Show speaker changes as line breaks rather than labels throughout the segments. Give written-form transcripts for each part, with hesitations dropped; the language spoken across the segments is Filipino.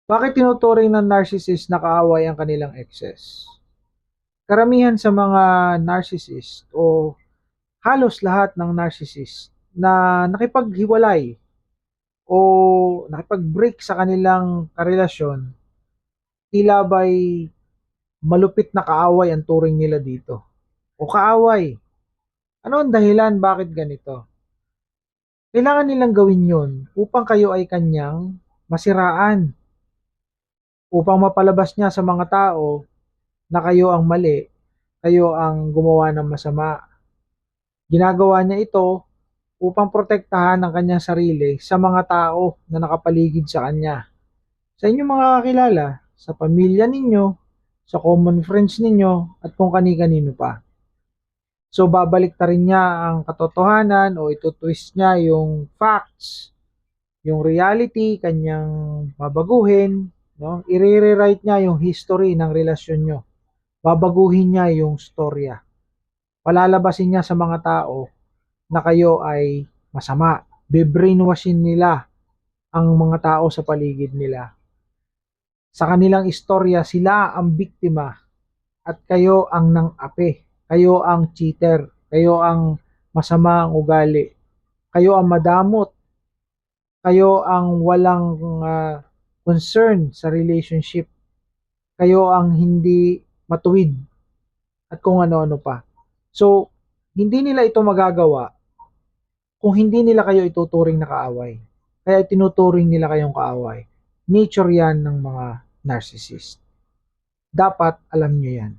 Bakit tinuturing ng narcissist na kaaway ang kanilang exes? Karamihan sa mga narcissist o halos lahat ng narcissist na nakipaghiwalay o nakipag-break sa kanilang karelasyon, tila ba'y malupit na kaaway ang turing nila dito. O kaaway, ano ang dahilan bakit ganito? Kailangan nilang gawin yon upang kayo ay kanyang masiraan, upang mapalabas niya sa mga tao na kayo ang mali, kayo ang gumawa ng masama. Ginagawa niya ito upang protektahan ang kanyang sarili sa mga tao na nakapaligid sa kanya. Sa inyong mga kakilala, sa pamilya ninyo, sa common friends ninyo, at kung kani-kanino pa. So, babalik ta rin niya ang katotohanan o ito-twist niya yung facts, yung reality, kanyang babaguhin, no? I-rewrite niya yung history ng relasyon nyo. Babaguhin niya yung storya. Palalabasin niya sa mga tao na kayo ay masama. Be-brainwashin nila ang mga tao sa paligid nila. Sa kanilang istorya, sila ang biktima at kayo ang nang-api. Kayo ang cheater. Kayo ang masama ang ugali. Kayo ang madamot. Kayo ang walang concern sa relationship. Kayo ang hindi matuwid at kung ano-ano pa. So, hindi nila ito magagawa kung hindi nila kayo ituturing na kaaway. Kaya tinuturing nila kayong kaaway. Nature yan ng mga narcissist. Dapat alam nyo yan.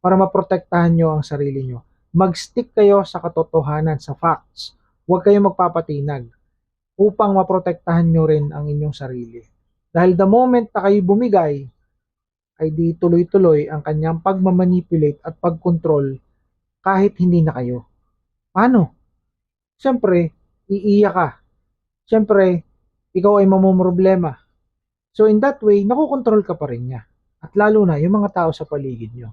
Para maprotektahan nyo ang sarili nyo. Mag-stick kayo sa katotohanan, sa facts. Huwag kayong magpapatinag upang maprotektahan nyo rin ang inyong sarili. Dahil the moment na kayo bumigay, ay di tuloy-tuloy ang kanyang pagmamanipulate at pagkontrol kahit hindi na kayo. Paano? Siyempre, iiyak ka. Siyempre, ikaw ay mamumroblema. So in that way, nakokontrol ka pa rin niya. At lalo na yung mga tao sa paligid nyo.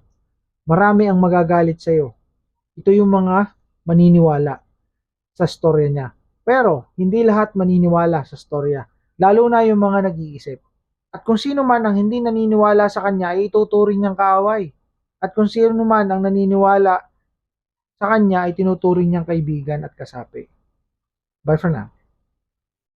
Marami ang magagalit sa'yo. Ito yung mga maniniwala sa storya niya. Pero, hindi lahat maniniwala sa storya. Lalo na yung mga nag-iisip. At kung sino man ang hindi naniniwala sa kanya, ay ituturing niyang kaaway. At kung sino man ang naniniwala sa kanya, ay tinuturing niyang kaibigan at kasapi. Bye for now.